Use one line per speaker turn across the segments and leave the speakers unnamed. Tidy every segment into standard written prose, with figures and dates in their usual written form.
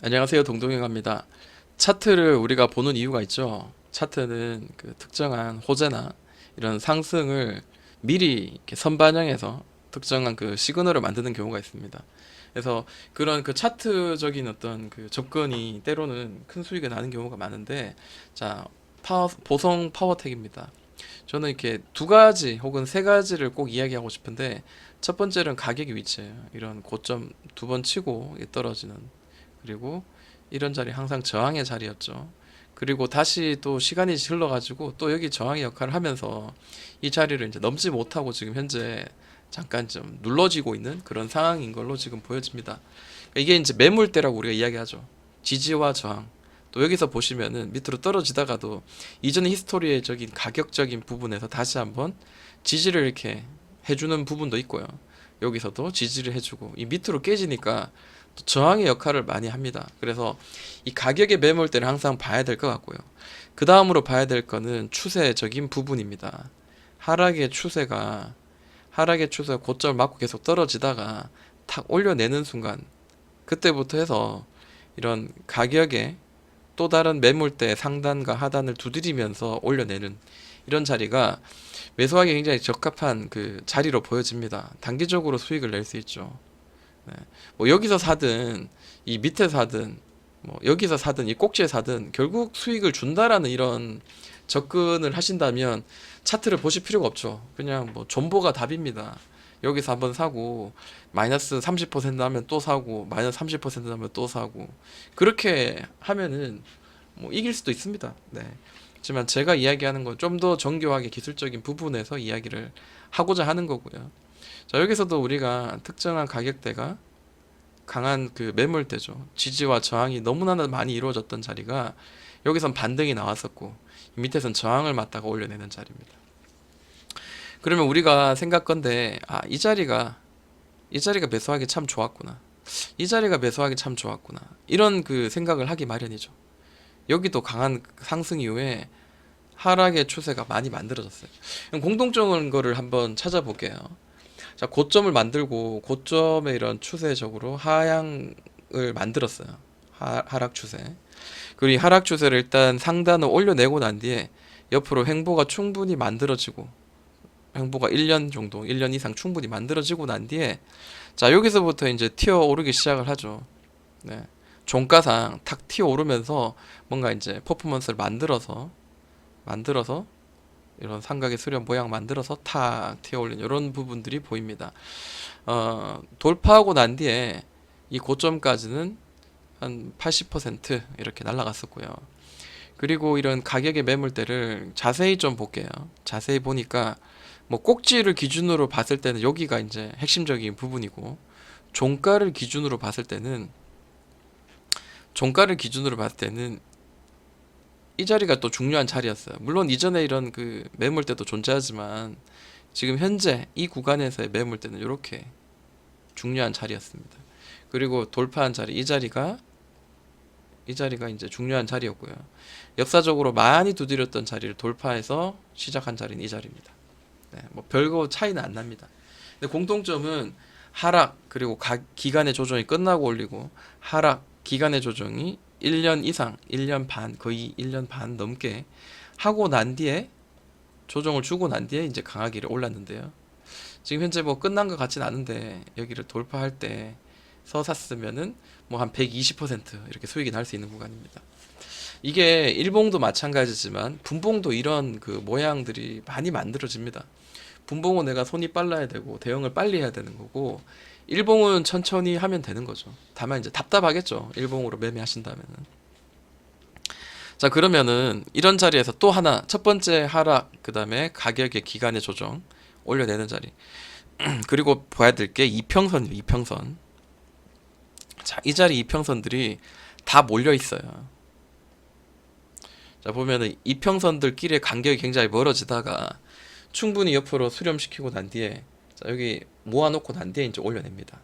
안녕하세요. 동동영입니다. 차트를 우리가 보는 이유가 있죠. 차트는 그 특정한 호재나 이런 상승을 미리 이렇게 선반영해서 특정한 그 시그널을 만드는 경우가 있습니다. 그래서 그런 그 차트적인 어떤 그 접근이 때로는 큰 수익이 나는 경우가 많은데, 자, 보성 파워텍입니다. 저는 이렇게 두 가지 혹은 세 가지를 꼭 이야기하고 싶은데, 첫 번째는 가격의 위치예요. 이런 고점 두 번 치고 떨어지는, 그리고 이런 자리 항상 저항의 자리였죠. 그리고 다시 또 시간이 흘러가지고 또 여기 저항의 역할을 하면서 이 자리를 이제 넘지 못하고 지금 현재 잠깐 좀 눌러지고 있는 그런 상황인 걸로 지금 보여집니다. 이게 이제 매물대라고 우리가 이야기하죠. 지지와 저항. 또 여기서 보시면은 밑으로 떨어지다가도 이전 히스토리적인 가격적인 부분에서 다시 한번 지지를 이렇게 해주는 부분도 있고요. 여기서도 지지를 해주고 이 밑으로 깨지니까 또 저항의 역할을 많이 합니다. 그래서 이 가격의 매물대를 항상 봐야 될 것 같고요. 그 다음으로 봐야 될 거는 추세적인 부분입니다. 하락의 추세가 하락의 추세가 고점을 맞고 계속 떨어지다가 탁 올려내는 순간, 그때부터 해서 이런 가격의 또 다른 매물대 상단과 하단을 두드리면서 올려내는 이런 자리가 매수하기 굉장히 적합한 그 자리로 보여집니다. 단기적으로 수익을 낼 수 있죠. 네. 뭐 여기서 사든 이 밑에 사든 뭐 여기서 사든 이 꼭지에 사든 결국 수익을 준다라는 이런 접근을 하신다면 차트를 보실 필요가 없죠. 그냥 뭐 존버가 답입니다. 여기서 한번 사고 마이너스 30% 하면 또 사고 마이너스 30% 하면 또 사고, 그렇게 하면은 뭐 이길 수도 있습니다. 네. 하지만 제가 이야기하는 건 좀 더 정교하게 기술적인 부분에서 이야기를 하고자 하는 거고요. 자, 여기서도 우리가 특정한 가격대가 강한 그 매물대죠. 지지와 저항이 너무나 많이 이루어졌던 자리가 여기선 반등이 나왔었고 밑에선 저항을 맞다가 올려내는 자리입니다. 그러면 우리가 생각건데, 이 자리가 매수하기 참 좋았구나. 이 자리가 매수하기 참 좋았구나. 이런 그 생각을 하기 마련이죠. 여기도 강한 상승 이후에 하락의 추세가 많이 만들어졌어요. 공동적인 거를 한번 찾아볼게요. 자, 고점을 만들고 고점의 이런 추세적으로 하향을 만들었어요. 하락 추세. 그리고 이 하락 추세를 일단 상단을 올려내고 난 뒤에 옆으로 횡보가 충분히 만들어지고, 횡보가 1년 정도, 1년 이상 충분히 만들어지고 난 뒤에, 자, 여기서부터 이제 튀어 오르기 시작을 하죠. 네. 종가상 탁 튀어 오르면서 뭔가 이제 퍼포먼스를 만들어서 이런 삼각의 수렴 모양 만들어서 탁 튀어 올린 이런 부분들이 보입니다. 돌파하고 난 뒤에 이 고점까지는 한 80% 이렇게 날아갔었고요. 그리고 이런 가격의 매물대를 자세히 좀 볼게요. 자세히 보니까 뭐 꼭지를 기준으로 봤을 때는 여기가 이제 핵심적인 부분이고, 종가를 기준으로 봤을 때는 종가를 기준으로 봤을 때는 이 자리가 또 중요한 자리였어요. 물론 이전에 이런 그 매물대도 존재하지만 지금 현재 이 구간에서의 매물대는 이렇게 중요한 자리였습니다. 그리고 돌파한 자리, 이 자리가 이제 중요한 자리였고요. 역사적으로 많이 두드렸던 자리를 돌파해서 시작한 자리는 이 자리입니다. 네, 뭐 별거 차이는 안 납니다. 근데 공통점은 하락, 그리고 기간의 조정이 끝나고 올리고, 하락 기간의 조정이 1년 이상, 1년 반, 거의 1년 반 넘게 하고 난 뒤에, 조정을 주고 난 뒤에 이제 강하게 올랐는데요. 지금 현재 뭐 끝난 것 같진 않은데 여기를 돌파할 때 샀으면은 뭐 한 120% 이렇게 수익이 날 수 있는 구간입니다. 이게 일봉도 마찬가지지만 분봉도 이런 그 모양들이 많이 만들어집니다. 분봉은 내가 손이 빨라야 되고 대응을 빨리 해야 되는 거고, 일봉은 천천히 하면 되는 거죠. 다만 이제 답답하겠죠. 일봉으로 매매하신다면은. 자, 그러면은 이런 자리에서 또 하나, 첫 번째 하락, 그 다음에 가격의 기간의 조정 올려내는 자리. 그리고 봐야 될 게 이평선이에요. 이평선. 자, 이 자리 이평선들이 다 몰려 있어요. 자, 보면은 이평선들끼리의 간격이 굉장히 멀어지다가 충분히 옆으로 수렴시키고 난 뒤에, 자, 여기 모아놓고 난 뒤에 이제 올려냅니다.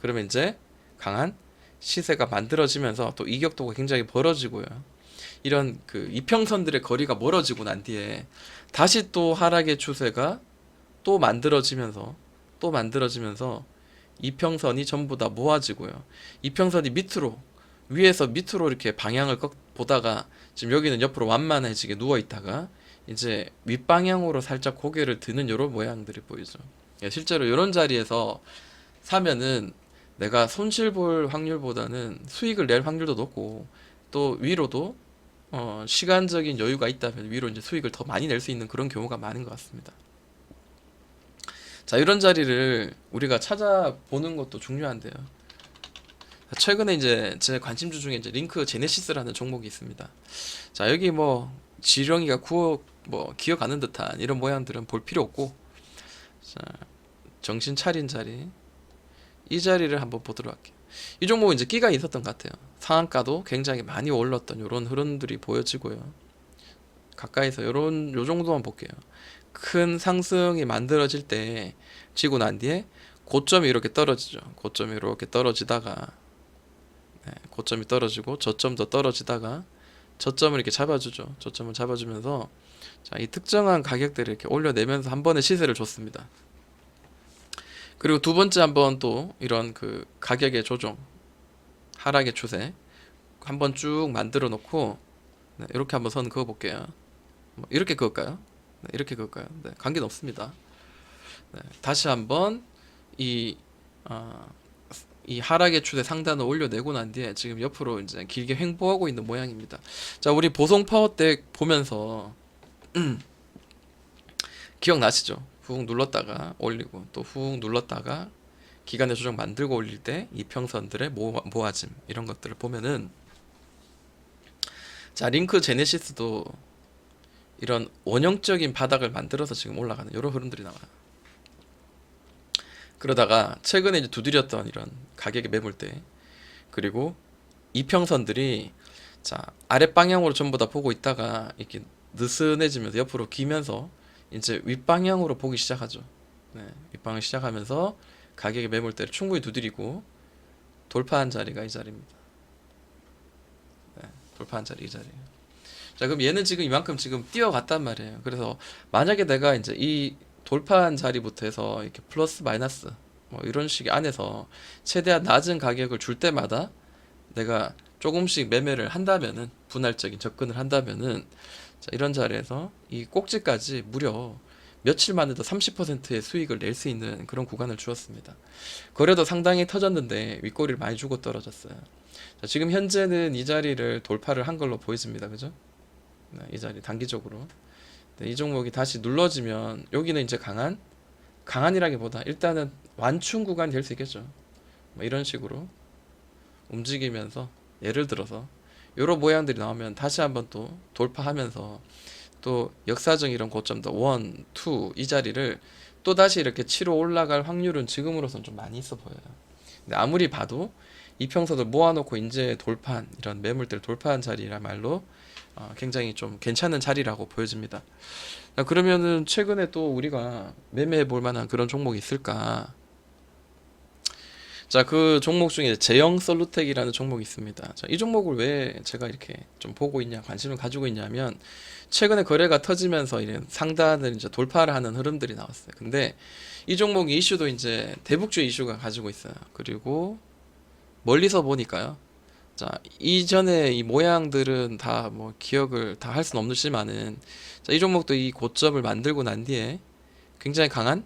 그러면 이제 강한 시세가 만들어지면서 또 이격도가 굉장히 벌어지고요. 이런 그 이평선들의 거리가 멀어지고 난 뒤에 다시 또 하락의 추세가 또 만들어지면서 이평선이 전부 다 모아지고요. 이평선이 밑으로 위에서 밑으로 이렇게 방향을 보다가 지금 여기는 옆으로 완만해지게 누워 있다가 이제 윗방향으로 살짝 고개를 드는 이런 모양들이 보이죠. 예, 실제로 이런 자리에서 사면은 내가 손실 볼 확률보다는 수익을 낼 확률도 높고 또 위로도 시간적인 여유가 있다면 위로 이제 수익을 더 많이 낼 수 있는 그런 경우가 많은 것 같습니다. 자, 이런 자리를 우리가 찾아보는 것도 중요한데요. 최근에 이제 제 관심주 중에 이제 링크 제네시스라는 종목이 있습니다. 자, 여기 뭐 지렁이가 구워 뭐 기어가는 듯한 이런 모양들은 볼 필요 없고, 자, 정신 차린 자리, 이 자리를 한번 보도록 할게요. 이 종목은 이제 끼가 있었던 것 같아요. 상한가도 굉장히 많이 올랐던 이런 흐름들이 보여지고요. 가까이서 요 정도만 볼게요. 큰 상승이 만들어질 때 지고 난 뒤에 고점이 이렇게 떨어지죠. 고점이 이렇게 떨어지다가 고점이 떨어지고 저점도 떨어지다가 저점을 이렇게 잡아주죠. 저점을 잡아주면서 자, 이 특정한 가격대를 이렇게 올려내면서 한 번에 시세를 줬습니다. 그리고 두 번째 한번 또 이런 그 가격의 조정, 하락의 추세 한번 쭉 만들어 놓고 이렇게 한번 선 그어 볼게요. 뭐 이렇게 그을까요? 이렇게 그을까요? 관계는 없습니다. 다시 한번 이 이 하락의 추세 상단을 올려내고 난 뒤에 지금 옆으로 이제 길게 횡보하고 있는 모양입니다. 자, 우리 보송 파워 때 보면서 기억나시죠? 훅 눌렀다가 올리고 또 훅 눌렀다가 기간의 조정 만들고 올릴 때 이평선들의 모아짐 이런 것들을 보면은 자, 링크 제네시스도 이런 원형적인 바닥을 만들어서 지금 올라가는 이런 흐름들이 나와요. 그러다가 최근에 이제 두드렸던 이런 가격의 매물대 그리고 이평선들이 자, 아랫 방향으로 전부 다 보고 있다가 이렇게 느슨해지면서 옆으로 기면서 이제 윗방향으로 보기 시작하죠. 윗방향 시작하면서 가격의 매물대를 충분히 두드리고 돌파한 자리가 이 자리입니다. 돌파한 자리 이 자리예요. 자, 그럼 얘는 지금 이만큼 지금 뛰어갔단 말이에요. 그래서 만약에 내가 이제 이 돌파한 자리부터 해서 이렇게 플러스 마이너스 뭐 이런 식의 안에서 최대한 낮은 가격을 줄 때마다 내가 조금씩 매매를 한다면은 분할적인 접근을 한다면은 자, 이런 자리에서 이 꼭지까지 무려 며칠 만에도 30%의 수익을 낼 수 있는 그런 구간을 주었습니다. 거래도 상당히 터졌는데 윗꼬리를 많이 주고 떨어졌어요. 자, 지금 현재는 이 자리를 돌파를 한 걸로 보여집니다. 그죠? 이 자리 단기적으로 이 종목이 다시 눌러지면 여기는 이제 강한이라기보다 일단은 완충 구간이 될 수 있겠죠. 뭐 이런 식으로 움직이면서 예를 들어서 이런 모양들이 나오면 다시 한번 또 돌파하면서 또 역사적 이런 고점도 1, 2 이 자리를 또 다시 이렇게 치러 올라갈 확률은 지금으로선 좀 많이 있어 보여요. 근데 아무리 봐도 이평선을 모아놓고 이제 돌파한 이런 매물대를 돌파한 자리라 말로 굉장히 좀 괜찮은 자리라고 보여집니다. 자, 그러면은 최근에 또 우리가 매매해 볼 만한 그런 종목이 있을까? 자, 그 종목 중에 제형 솔루텍이라는 종목이 있습니다. 자, 이 종목을 왜 제가 이렇게 좀 보고 있냐, 관심을 가지고 있냐면 최근에 거래가 터지면서 이런 상단을 이제 돌파를 하는 흐름들이 나왔어요. 근데 이 종목 이슈도 이제 대북주의 이슈가 가지고 있어요. 그리고 멀리서 보니까요. 자, 이전에 이 모양들은 다 뭐 기억을 다 할 수는 없지만은 자, 이 종목도 이 고점을 만들고 난 뒤에 굉장히 강한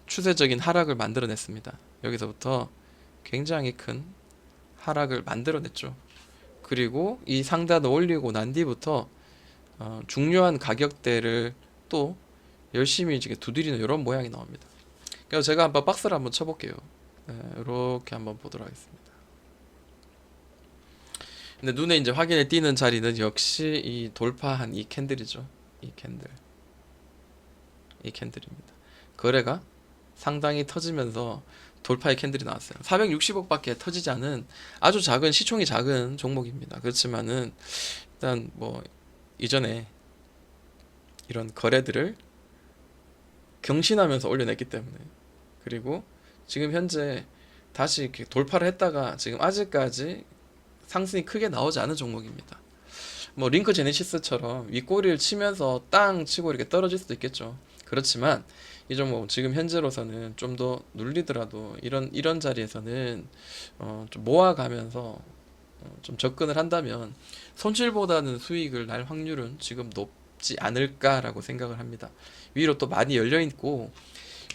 추세적인 하락을 만들어냈습니다. 여기서부터 굉장히 큰 하락을 만들어냈죠. 그리고 이 상단을 올리고 난 뒤부터 중요한 가격대를 또 열심히 이제 두드리는 이런 모양이 나옵니다. 그래서 제가 한번 박스를 한번 쳐볼게요. 이렇게 한번 보도록 하겠습니다. 근데 눈에 이제 확인에 띄는 자리는 역시 이 돌파한 이 캔들이죠. 이 캔들입니다. 거래가 상당히 터지면서 돌파의 캔들이 나왔어요. 460억밖에 터지지 않은 아주 작은 시총이 작은 종목입니다. 그렇지만은 일단 뭐 이전에 이런 거래들을 경신하면서 올려냈기 때문에 그리고 지금 현재 다시 이렇게 돌파를 했다가 지금 아직까지 상승이 크게 나오지 않은 종목입니다. 뭐 링크 제네시스처럼 윗꼬리를 치면서 땅 치고 이렇게 떨어질 수도 있겠죠. 그렇지만 이 종목 지금 현재로서는 좀 더 눌리더라도 이런 자리에서는 좀 모아가면서 좀 접근을 한다면 손실보다는 수익을 날 확률은 지금 높지 않을까라고 생각을 합니다. 위로 또 많이 열려 있고,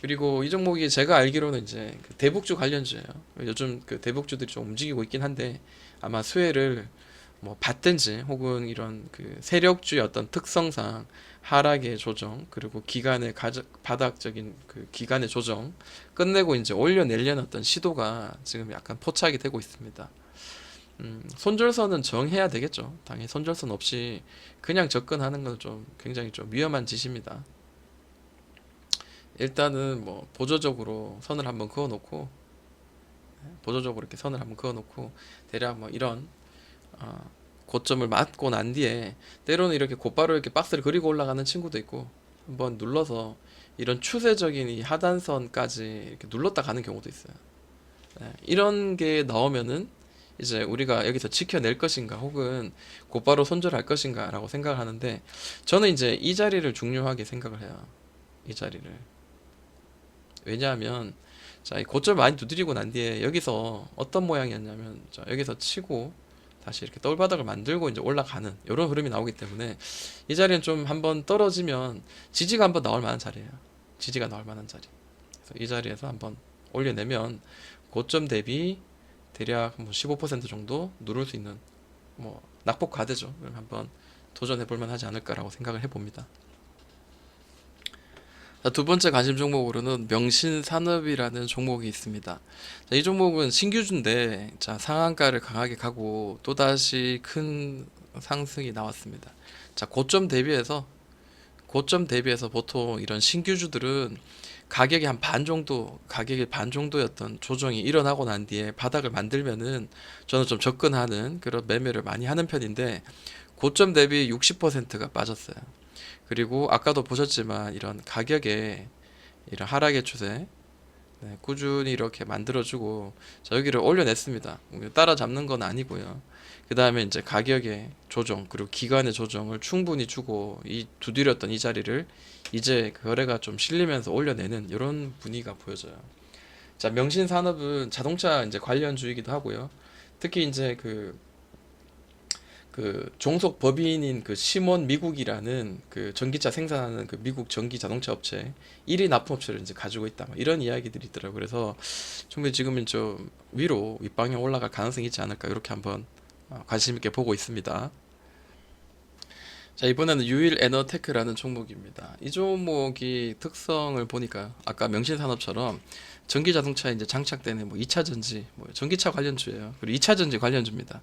그리고 이 종목이 제가 알기로는 이제 그 대북주 관련주예요. 요즘 그 대북주들이 좀 움직이고 있긴 한데 아마 수혜를 뭐 받든지 혹은 이런 그 세력주의 어떤 특성상 하락의 조정, 그리고 기간의 바닥적인 그 기간의 조정 끝내고 이제 올려내려는 어떤 시도가 지금 약간 포착이 되고 있습니다. 손절선은 정해야 되겠죠. 당연히 손절선 없이 그냥 접근하는 건 좀 굉장히 좀 위험한 짓입니다. 일단은 뭐 보조적으로 선을 한번 그어놓고, 보조적으로 이렇게 선을 한번 그어놓고 대략 뭐 이런 고점을 맞고 난 뒤에 때로는 이렇게 곧바로 이렇게 박스를 그리고 올라가는 친구도 있고, 한번 눌러서 이런 추세적인 이 하단선까지 이렇게 눌렀다 가는 경우도 있어요. 이런 게 나오면은 이제 우리가 여기서 지켜낼 것인가 혹은 곧바로 손절할 것인가 라고 생각을 하는데, 저는 이제 이 자리를 중요하게 생각을 해요. 이 자리를. 왜냐하면 자, 이 고점 많이 두드리고 난 뒤에 여기서 어떤 모양이었냐면, 자, 여기서 치고 다시 이렇게 떨바닥을 만들고 이제 올라가는 이런 흐름이 나오기 때문에 이 자리는 좀 한번 떨어지면 지지가 한번 나올 만한 자리예요. 지지가 나올 만한 자리. 그래서 이 자리에서 한번 올려내면 고점 대비 대략 뭐 15% 정도 누를 수 있는 뭐 낙폭 과대죠. 그럼 한번 도전해 볼 만하지 않을까라고 생각을 해봅니다. 자, 두 번째 관심 종목으로는 명신산업이라는 종목이 있습니다. 자, 이 종목은 신규주인데, 자, 상한가를 강하게 가고 또다시 큰 상승이 나왔습니다. 자, 고점 대비해서 보통 이런 신규주들은 가격이 한 반 정도, 가격의 반 정도였던 조정이 일어나고 난 뒤에 바닥을 만들면은 저는 좀 접근하는 그런 매매를 많이 하는 편인데, 고점 대비 60%가 빠졌어요. 그리고 아까도 보셨지만 이런 가격에 이런 하락의 추세, 네, 꾸준히 이렇게 만들어주고, 자, 여기를 올려냈습니다. 따라잡는 건 아니고요. 그 다음에 이제 가격의 조정, 그리고 기간의 조정을 충분히 주고 이 두드렸던 이 자리를 이제 거래가 좀 실리면서 올려내는 이런 분위기가 보여져요. 자, 명신산업은 자동차 이제 관련주이기도 하고요. 특히 이제 그 종속 법인인 그 시몬 미국이라는 그 전기차 생산하는 그 미국 전기 자동차 업체 1위 납품업체를 이제 가지고 있다, 뭐 이런 이야기들이 있더라고요. 그래서 충분히 지금은 좀 위로 윗방향 올라갈 가능성이 있지 않을까, 이렇게 한번 관심 있게 보고 있습니다. 자, 이번에는 유일 에너테크라는 종목입니다. 이 종목이 특성을 보니까 아까 명신산업처럼 전기 자동차에 이제 장착되는 뭐 2차 전지, 뭐 전기차 관련주예요. 그리고 2차 전지 관련주입니다.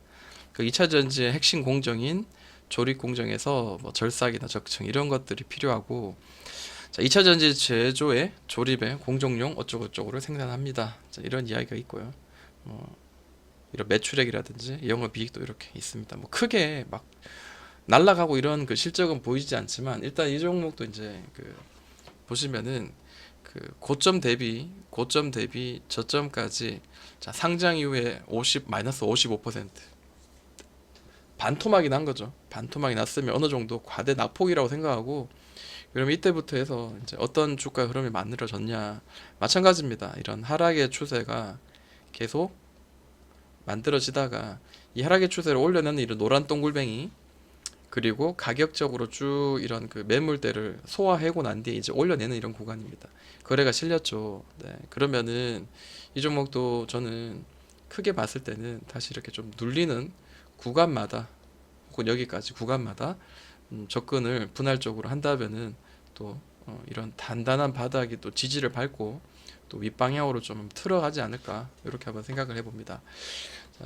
그 2차 전지의 핵심 공정인 조립 공정에서 뭐 절삭이나 적층 이런 것들이 필요하고, 자, 2차 전지 제조에 조립에 공정용 어쩌고저쩌고를 생산합니다. 자, 이런 이야기가 있고요. 뭐 이런 매출액이라든지 영업이익도 이렇게 있습니다. 뭐 크게 막 날라가고 이런 그 실적은 보이지 않지만, 일단 이 종목도 이제 그 보시면은 그 고점 대비 저점까지, 자, 상장 이후에 50 마이너스 55% 반토막이 난 거죠. 반토막이 났으면 어느 정도 과대 낙폭이라고 생각하고, 그러면 이때부터 해서 이제 어떤 주가 흐름이 만들어졌냐, 마찬가지입니다. 이런 하락의 추세가 계속 만들어지다가 이 하락의 추세를 올려내는 이런 노란 동글뱅이, 그리고 가격적으로 쭉 이런 그 매물대를 소화하고 난 뒤에 이제 올려내는 이런 구간입니다. 거래가 실렸죠. 네. 그러면은 이 종목도 저는 크게 봤을 때는 다시 이렇게 좀 눌리는 구간마다 혹은 여기까지 구간마다 접근을 분할적으로 한다면은 또 이런 단단한 바닥이 또 지지를 밟고 또 윗방향으로 좀 틀어가지 않을까, 이렇게 한번 생각을 해봅니다. 자,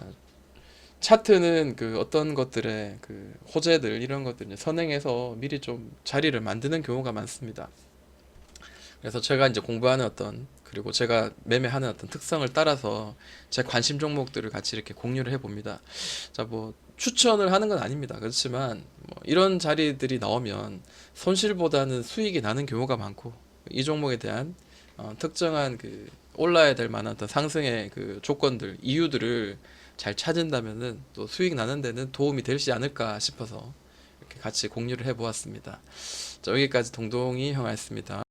차트는 그 어떤 것들의 그 호재들 이런 것들 이제 선행해서 미리 좀 자리를 만드는 경우가 많습니다. 그래서 제가 이제 공부하는 어떤, 그리고 제가 매매하는 어떤 특성을 따라서 제 관심 종목들을 같이 이렇게 공유를 해봅니다. 자, 뭐 추천을 하는 건 아닙니다. 그렇지만 뭐 이런 자리들이 나오면 손실보다는 수익이 나는 경우가 많고, 이 종목에 대한 특정한 그 올라야 될 만한 어떤 상승의 그 조건들, 이유들을 잘 찾은다면은 또 수익 나는 데는 도움이 되지 않을까 싶어서 이렇게 같이 공유를 해 보았습니다. 자, 여기까지 동동이 형아였습니다.